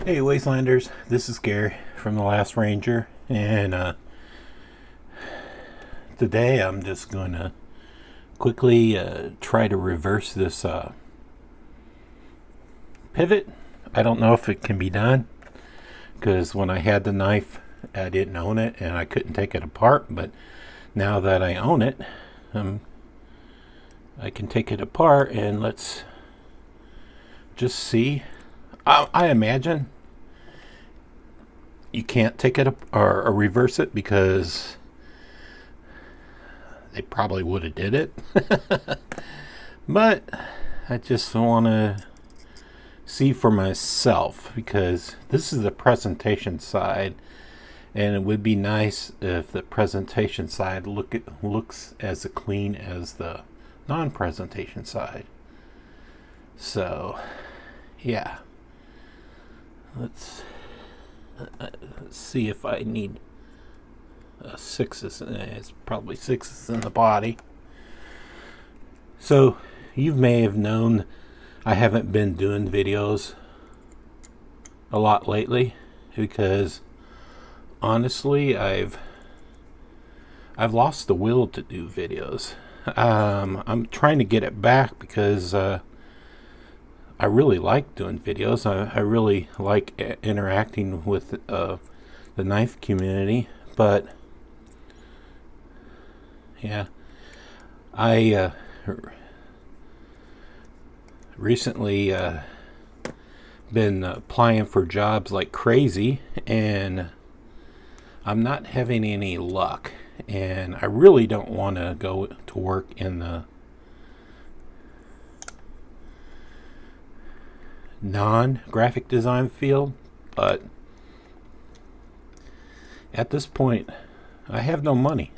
Hey Wastelanders, this is Gary from The Last Ranger, and today I'm just going to quickly try to reverse this pivot. I don't know if it can be done, because when I had the knife I didn't own it and I couldn't take it apart, but now that I own it, I can take it apart, and let's just see. I imagine you can't take it up or reverse it, because they probably would have did it. But I just want to see for myself, because this is the presentation side, and it would be nice if the presentation side looks as clean as the non-presentation side. So yeah, let's see if I need sixes. It's probably sixes in the body. So you may have known I haven't been doing videos a lot lately, because honestly I've lost the will to do videos. I'm trying to get it back, because I really like doing videos. I really like interacting with the knife community. But yeah, I recently been applying for jobs like crazy, and I'm not having any luck, and I really don't want to go to work in the non-graphic design field. But at this point I have no money.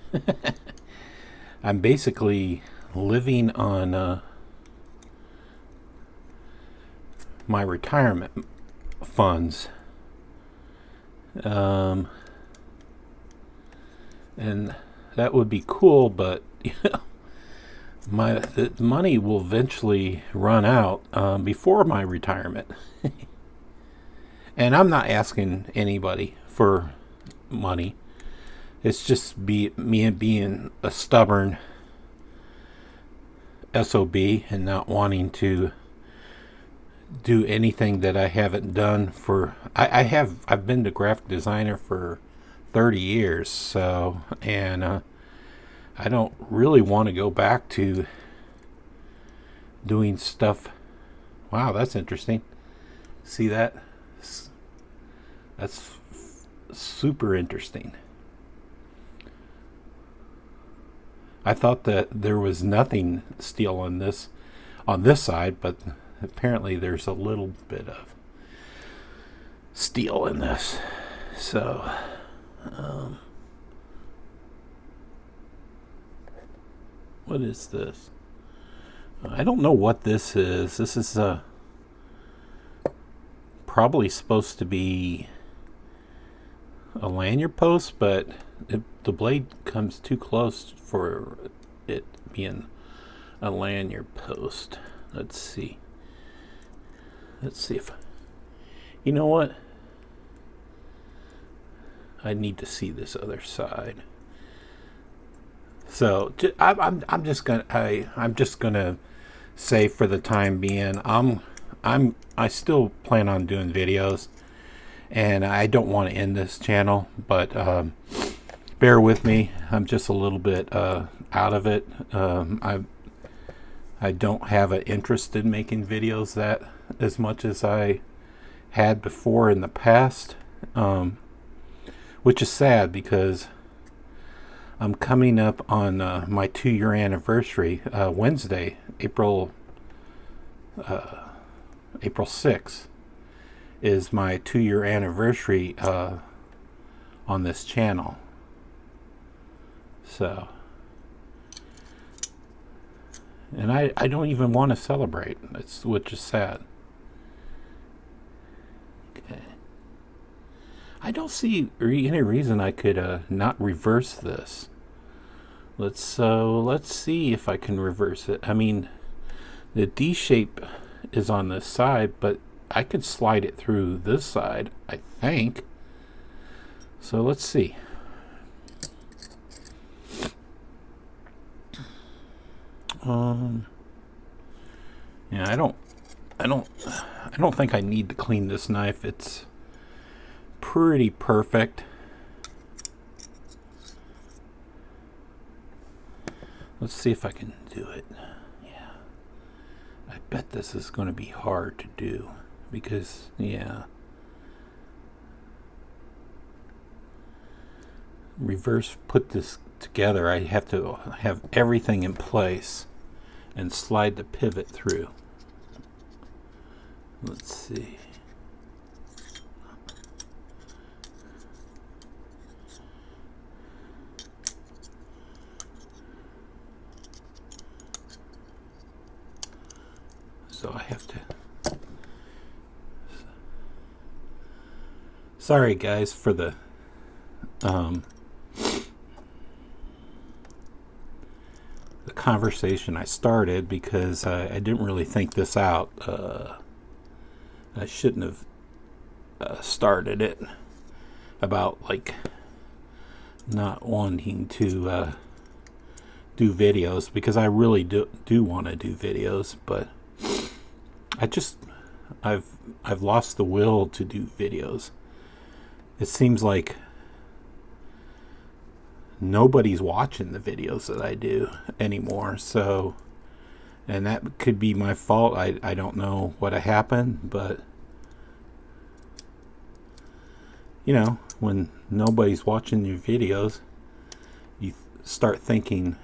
I'm basically living on my retirement funds, and that would be cool, but the money will eventually run out before my retirement. And I'm not asking anybody for money. It's just me being a stubborn SOB and not wanting to do anything that I haven't done for. I've been the graphic designer for 30 years, so, and I don't really want to go back to doing stuff. Wow, that's interesting. See that? That's super interesting. I thought that there was nothing steel on this side, but apparently there's a little bit of steel in this. So what is this? I don't know what this is. This is probably supposed to be a lanyard post, but the blade comes too close for it being a lanyard post. Let's see if, you know what, I need to see this other side. So I'm just gonna say, for the time being, I still plan on doing videos, and I don't want to end this channel, but bear with me. I'm just a little bit out of it. I don't have an interest in making videos that as much as I had before in the past, which is sad, because I'm coming up on my 2-year anniversary. Wednesday, April 6th is my 2-year anniversary on this channel. So, and I don't even want to celebrate, which is sad. Okay. I don't see any reason I could not reverse this. Let's see if I can reverse it. I mean, the D shape is on this side, but I could slide it through this side, I think. So let's see. Yeah, I don't think I need to clean this knife. It's pretty perfect. Let's see if I can do it. Yeah. I bet this is going to be hard to do because, yeah. Reverse put this together. I have to have everything in place and slide the pivot through. Let's see. So I have to. Sorry guys for the conversation I started, because I didn't really think this out. I shouldn't have started it about like not wanting to do videos, because I really do want to do videos, but I've lost the will to do videos. It seems like nobody's watching the videos that I do anymore, so, and that could be my fault. I don't know what happened, but you know, when nobody's watching your videos, you start thinking,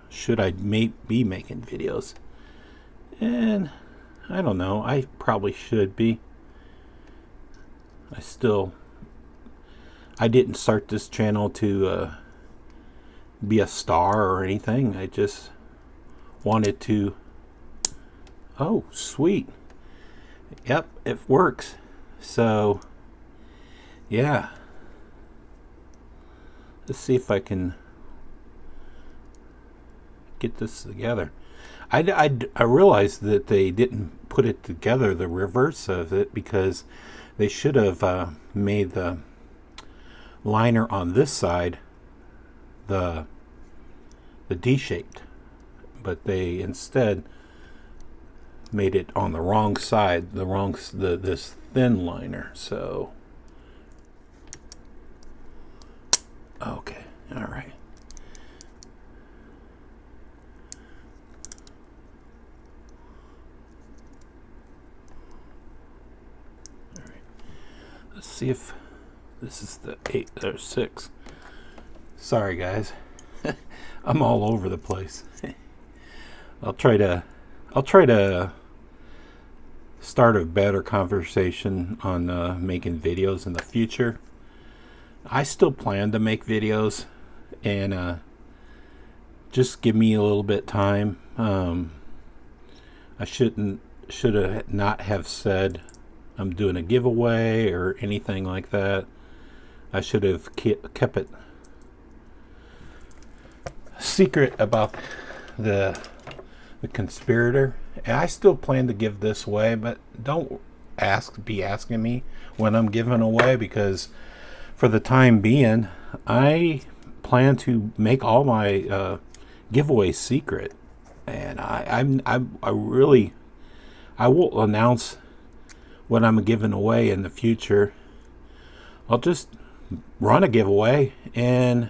should I be making videos? And I don't know, I probably should be. I didn't start this channel to be a star or anything. I just wanted to. Oh, sweet. Yep, it works. So, yeah. Let's see if I can get this together. I realized that they didn't put it together, the reverse of it, because they should have made the liner on this side the D-shaped, but they instead made it on the wrong side, this thin liner. So okay, all right. Let's see if this is the 8 or 6. Sorry guys, I'm all over the place. I'll try to start a better conversation on making videos in the future. I still plan to make videos, and just give me a little bit time. I should have not have said I'm doing a giveaway or anything like that. I should have kept it secret about the conspirator. And I still plan to give this away, but don't be asking me when I'm giving away, because for the time being I plan to make all my giveaways secret, and I will announce what I'm giving away in the future. I'll just run a giveaway and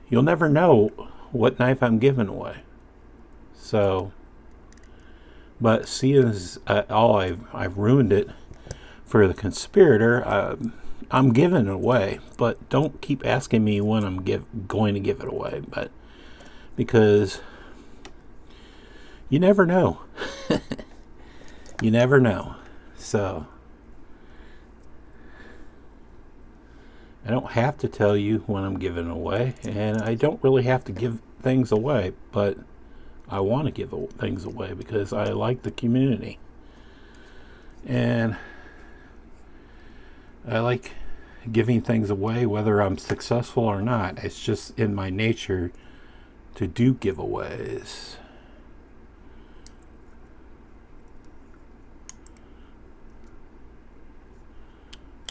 you'll never know what knife I'm giving away. So, but seeing as I've ruined it for the conspirator, I'm giving it away. But don't keep asking me when I'm going to give it away, but because you never know. You never know. So I don't have to tell you when I'm giving away, and I don't really have to give things away, but I want to give things away because I like the community, and I like giving things away whether I'm successful or not. It's just in my nature to do giveaways.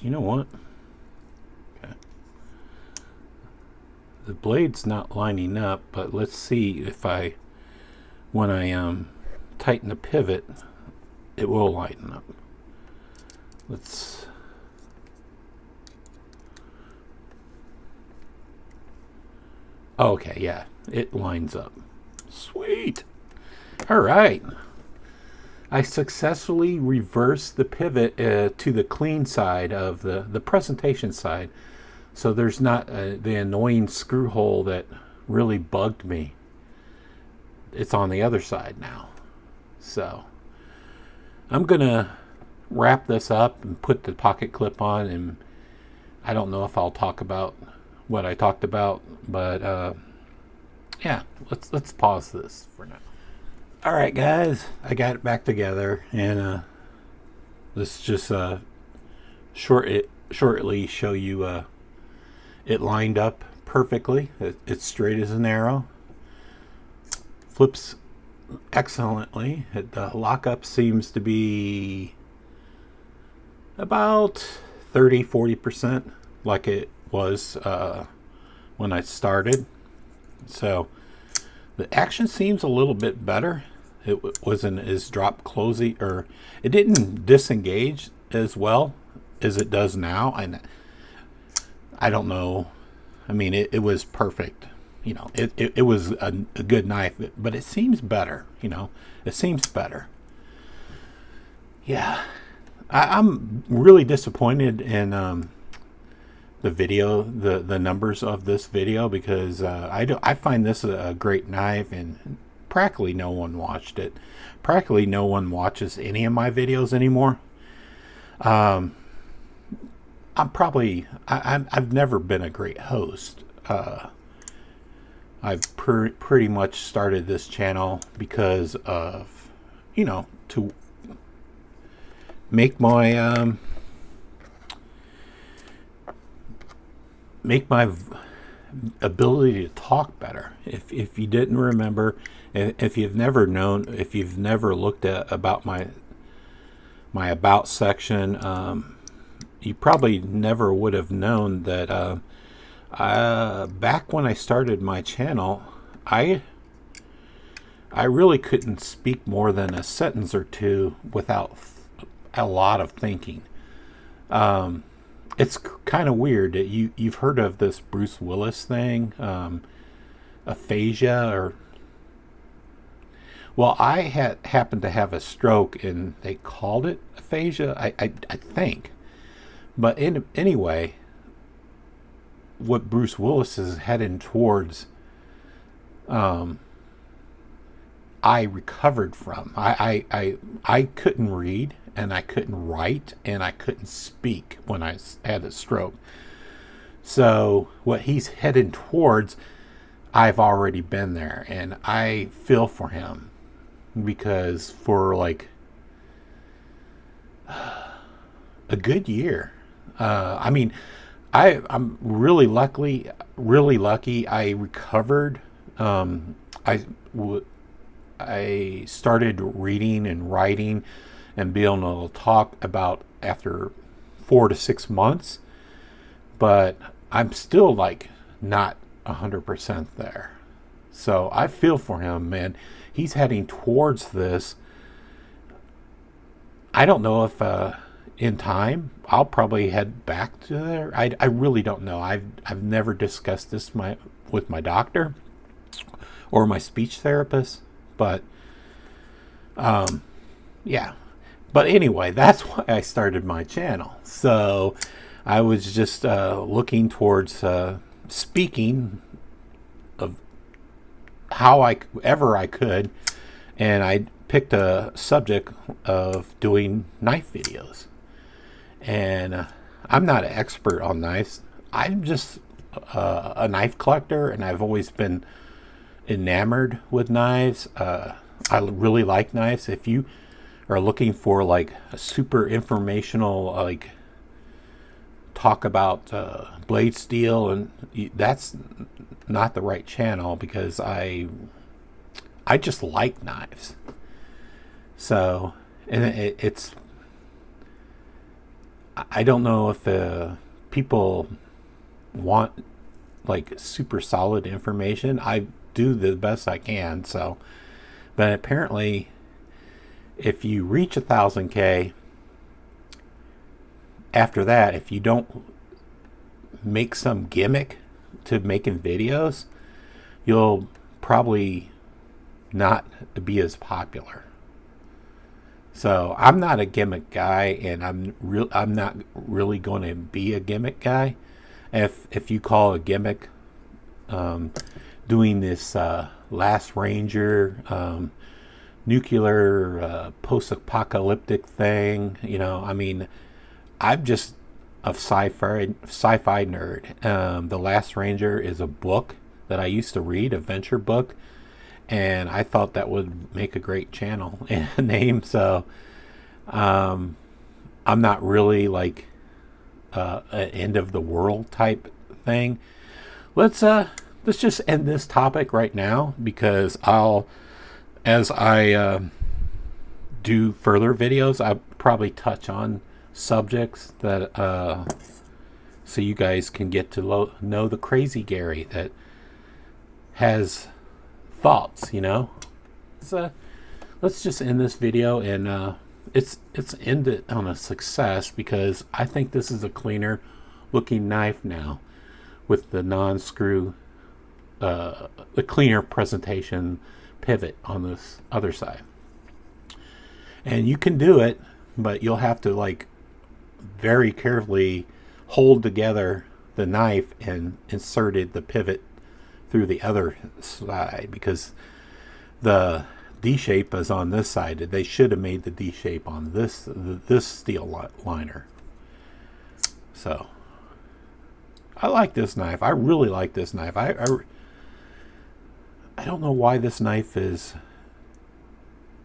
You know what? Okay. The blade's not lining up, but let's see if when I tighten the pivot, it will lighten up. Let's. Okay, yeah, it lines up. Sweet. All right. I successfully reversed the pivot to the clean side of the presentation side. So there's not the annoying screw hole that really bugged me. It's on the other side now. So I'm going to wrap this up and put the pocket clip on, and I don't know if I'll talk about what I talked about, but yeah, let's pause this for now. All right, guys, I got it back together, and let's just shortly show you it lined up perfectly. It's straight as an arrow. Flips excellently. The lockup seems to be about 30-40% like it was when I started. So the action seems a little bit better. It wasn't as drop closey, or it didn't disengage as well as it does now. And I don't know. I mean, it was perfect. You know, it was a good knife, but it seems better. You know, it seems better. Yeah, I'm really disappointed in the video, the numbers of this video, because I find this a great knife, and practically no one watched it. Practically no one watches any of my videos anymore. I've never been a great host. I've pretty much started this channel because of, you know, to make my ability to talk better. If you didn't remember, if you've never known, if you've never looked at about my about section, you probably never would have known that back when I started my channel, I really couldn't speak more than a sentence or two without a lot of thinking. It's kind of weird that you've heard of this Bruce Willis thing, aphasia, or, well, I happened to have a stroke and they called it aphasia, I think. But anyway, what Bruce Willis is heading towards, I recovered from. I couldn't read, and I couldn't write, and I couldn't speak when I had a stroke. So what he's heading towards, I've already been there, and I feel for him, because for like a good year, I mean, I'm really lucky. I recovered. I started reading and writing and being able to talk about after 4 to 6 months, but I'm still like not 100% there. So I feel for him, man. He's heading towards this. I don't know if in time I'll probably head back to there. I really don't know. I've never discussed this with my doctor or my speech therapist, but yeah. But anyway, that's why I started my channel. So I was just looking towards speaking of however I could, and I picked a subject of doing knife videos. And I'm not an expert on knives. I'm just a knife collector, and I've always been enamored with knives. I really like knives. If you are looking for like a super informational, like talk about blade steel, and that's not the right channel, because I just like knives. So, and I don't know if people want like super solid information. I do the best I can. So, but apparently, if you reach 1,000K, after that, if you don't make some gimmick to making videos, you'll probably not be as popular. So I'm not a gimmick guy, and I'm not really going to be a gimmick guy. If you call a gimmick doing this Last Ranger nuclear post-apocalyptic thing, you know, I mean, I'm just a sci-fi nerd. The Last Ranger is a book that I used to read, a venture book, and I thought that would make a great channel and name. So I'm not really like an end of the world type thing. Let's just end this topic right now, because as I do further videos, I'll probably touch on subjects that so you guys can get to know the crazy Gary that has thoughts, you know. So let's just end this video, and it's ended on a success, because I think this is a cleaner looking knife now with the non-screw, the cleaner presentation pivot on this other side. And you can do it, but you'll have to like very carefully hold together the knife and inserted the pivot through the other side, because the D shape is on this side. They should have made the D shape on this steel liner. So I like this knife. I really like this knife. I don't know why this knife is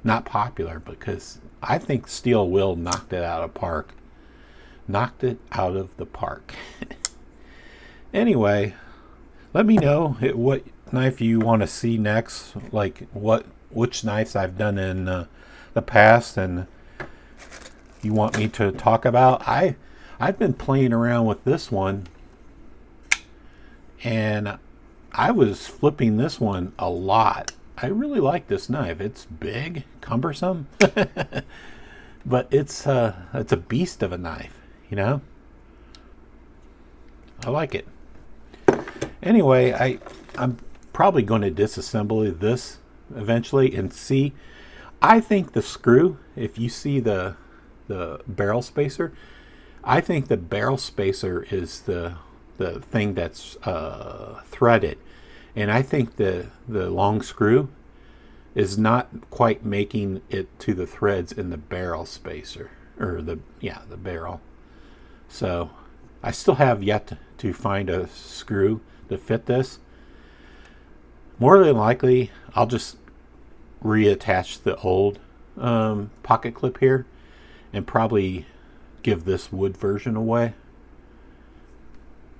not popular, because I think Steel Will knocked it out of park. Knocked it out of the park. Anyway, let me know what knife you want to see next, like which knives I've done in the past and you want me to talk about. I've been playing around with this one, and I was flipping this one a lot. I really like this knife. It's big, cumbersome, but it's a beast of a knife, you know. I like it. Anyway, I'm probably going to disassemble this eventually and see. I think the screw, if you see the barrel spacer, I think the barrel spacer is the thing that's threaded, and I think the long screw is not quite making it to the threads in the barrel spacer, or the barrel. So I still have yet to find a screw to fit this. More than likely, I'll just reattach the old pocket clip here and probably give this wood version away.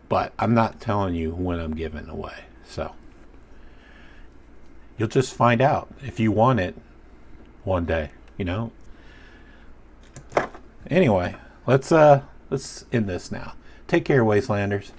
But I'm not telling you when I'm giving it away. So you'll just find out if you want it one day, you know. Anyway, let's end this now. Take care, Wastelanders.